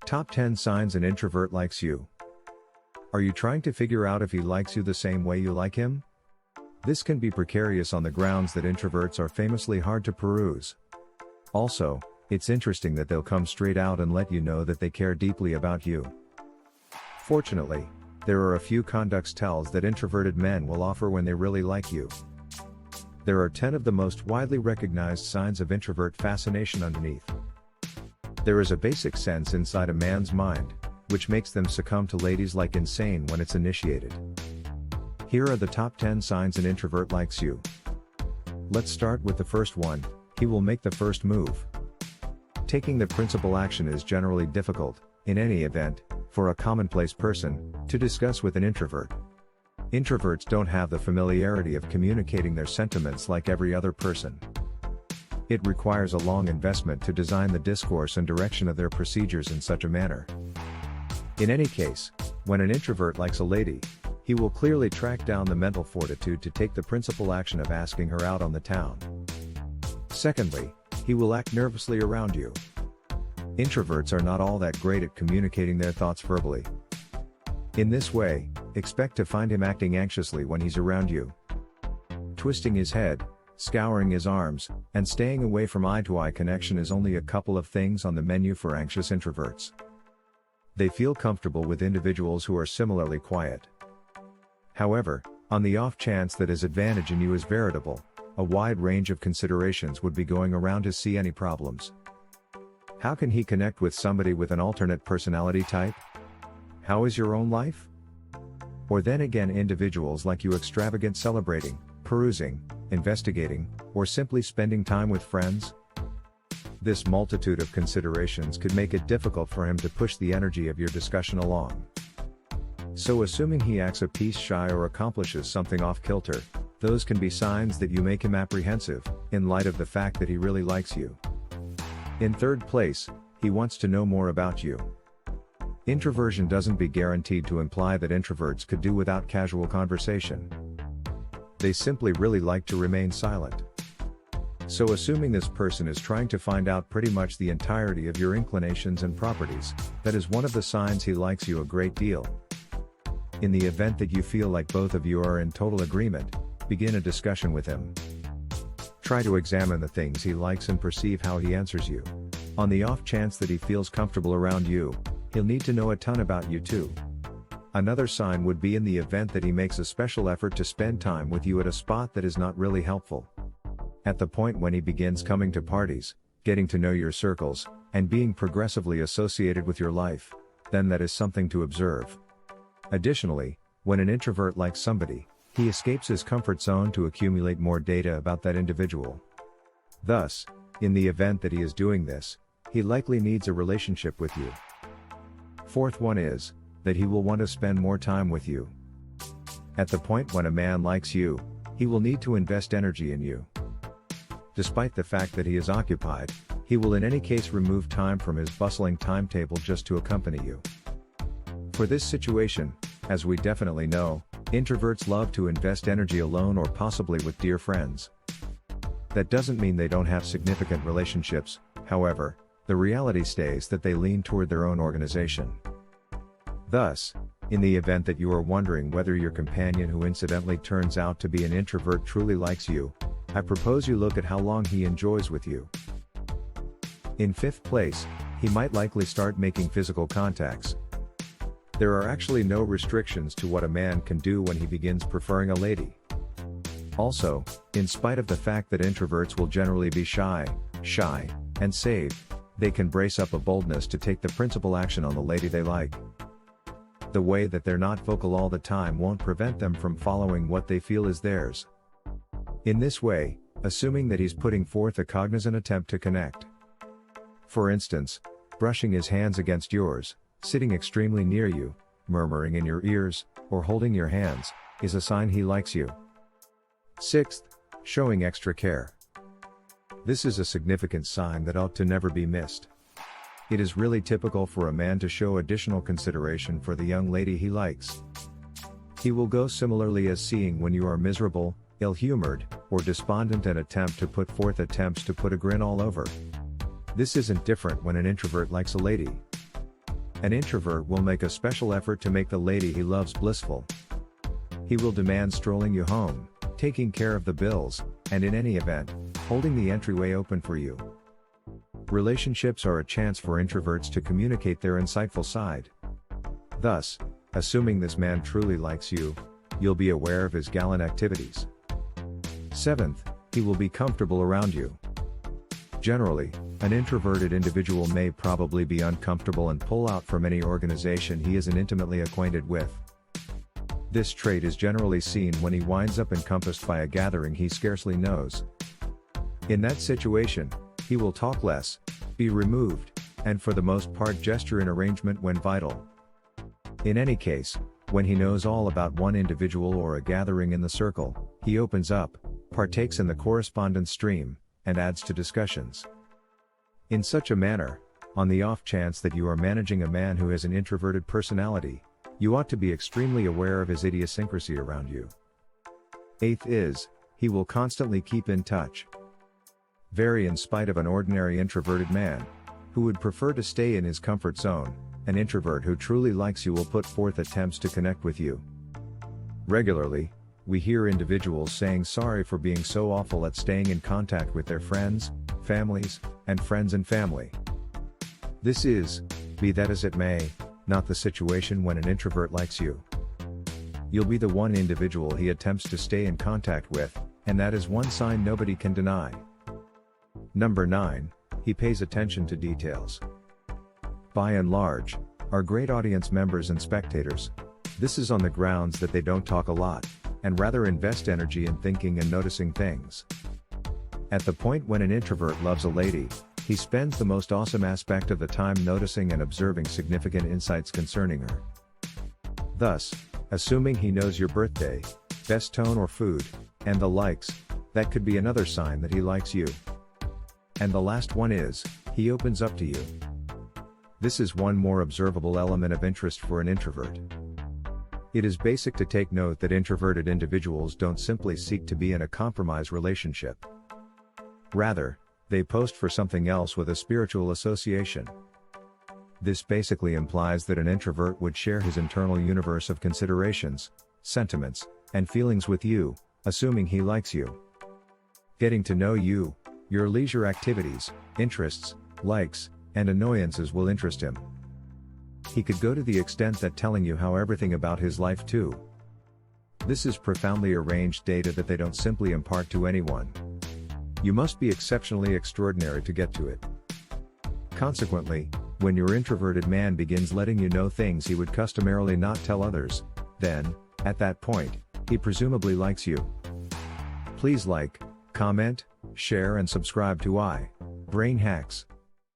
Top 10 Signs an Introvert Likes You. Are you trying to figure out if he likes you the same way you like him? This can be precarious on the grounds that introverts are famously hard to peruse. Also, it's interesting that they'll come straight out and let you know that they care deeply about you. Fortunately, there are a few conduct tells that introverted men will offer when they really like you. There are 10 of the most widely recognized signs of introvert fascination underneath. There is a basic sense inside a man's mind, which makes them succumb to ladies like insane when it's initiated. Here are the top 10 signs an introvert likes you. Let's start with the first one: he will make the first move. Taking the principal action is generally difficult, in any event, for a commonplace person to discuss with an introvert. Introverts don't have the familiarity of communicating their sentiments like every other person. It requires a long investment to design the discourse and direction of their procedures in such a manner. In any case, when an introvert likes a lady, he will clearly track down the mental fortitude to take the principal action of asking her out on the town. Secondly, he will act nervously around you. Introverts are not all that great at communicating their thoughts verbally. In this way, expect to find him acting anxiously when he's around you. Twisting his head, scouring his arms, and staying away from eye-to-eye connection is only a couple of things on the menu for anxious introverts. They feel comfortable with individuals who are similarly quiet. However, on the off chance that his advantage in you is veritable, a wide range of considerations would be going around to see any problems. How can he connect with somebody with an alternate personality type? How is your own life? Or then again, individuals like you extravagant celebrating, perusing, investigating, or simply spending time with friends? This multitude of considerations could make it difficult for him to push the energy of your discussion along. So assuming he acts a piece shy or accomplishes something off kilter, those can be signs that you make him apprehensive, in light of the fact that he really likes you. In third place, he wants to know more about you. Introversion doesn't be guaranteed to imply that introverts could do without casual conversation. They simply really like to remain silent. So assuming this person is trying to find out pretty much the entirety of your inclinations and properties, that is one of the signs he likes you a great deal. In the event that you feel like both of you are in total agreement, begin a discussion with him. Try to examine the things he likes and perceive how he answers you. On the off chance that he feels comfortable around you, he'll need to know a ton about you too. Another sign would be in the event that he makes a special effort to spend time with you at a spot that is not really helpful. At the point when he begins coming to parties, getting to know your circles, and being progressively associated with your life, then that is something to observe. Additionally, when an introvert likes somebody, he escapes his comfort zone to accumulate more data about that individual. Thus, in the event that he is doing this, he likely needs a relationship with you. Fourth one is that he will want to spend more time with you. At the point when a man likes you, he will need to invest energy in you. Despite the fact that he is occupied, he will in any case remove time from his bustling timetable just to accompany you. For this situation, as we definitely know, introverts love to invest energy alone or possibly with dear friends. That doesn't mean they don't have significant relationships, however, the reality stays that they lean toward their own organization. Thus, in the event that you are wondering whether your companion who incidentally turns out to be an introvert truly likes you, I propose you look at how long he enjoys with you. In fifth place, he might likely start making physical contacts. There are actually no restrictions to what a man can do when he begins preferring a lady. Also, in spite of the fact that introverts will generally be shy, and saved, they can brace up a boldness to take the principal action on the lady they like. The way that they're not vocal all the time won't prevent them from following what they feel is theirs. In this way, assuming that he's putting forth a cognizant attempt to connect. For instance, brushing his hands against yours, sitting extremely near you, murmuring in your ears, or holding your hands, is a sign he likes you. Sixth, showing extra care. This is a significant sign that ought to never be missed. It is really typical for a man to show additional consideration for the young lady he likes. He will go similarly as seeing when you are miserable, ill-humored, or despondent and attempt to put forth attempts to put a grin all over. This isn't different when an introvert likes a lady. An introvert will make a special effort to make the lady he loves blissful. He will demand strolling you home, taking care of the bills, and in any event, holding the entryway open for you. Relationships are a chance for introverts to communicate their insightful side. Thus, assuming this man truly likes you, you'll be aware of his gallant activities. 7th, he will be comfortable around you. Generally, an introverted individual may probably be uncomfortable and pull out from any organization he isn't intimately acquainted with. This trait is generally seen when he winds up encompassed by a gathering he scarcely knows. In that situation, he will talk less, be removed, and for the most part gesture in arrangement when vital. In any case, when he knows all about one individual or a gathering in the circle, he opens up, partakes in the correspondence stream, and adds to discussions. In such a manner, on the off chance that you are managing a man who has an introverted personality, you ought to be extremely aware of his idiosyncrasy around you. 8th is, he will constantly keep in touch. Very in spite of an ordinary introverted man, who would prefer to stay in his comfort zone, an introvert who truly likes you will put forth attempts to connect with you. Regularly, we hear individuals saying sorry for being so awful at staying in contact with their friends, families, and friends and family. This is, be that as it may, not the situation when an introvert likes you. You'll be the one individual he attempts to stay in contact with, and that is one sign nobody can deny. Number 9, he pays attention to details. By and large, our great audience members and spectators, this is on the grounds that they don't talk a lot, and rather invest energy in thinking and noticing things. At the point when an introvert loves a lady, he spends the most awesome aspect of the time noticing and observing significant insights concerning her. Thus, assuming he knows your birthday, best tone or food, and the likes, that could be another sign that he likes you. And the last one is, he opens up to you. This is one more observable element of interest for an introvert. It is basic to take note that introverted individuals don't simply seek to be in a compromise relationship. Rather, they post for something else with a spiritual association. This basically implies that an introvert would share his internal universe of considerations, sentiments, and feelings with you, assuming he likes you. Getting to know you, your leisure activities, interests, likes, and annoyances will interest him. He could go to the extent that telling you how everything about his life too. This is profoundly arranged data that they don't simply impart to anyone. You must be exceptionally extraordinary to get to it. Consequently, when your introverted man begins letting you know things he would customarily not tell others, then, at that point, he presumably likes you. Please like, comment, share and subscribe to iBrainHacks.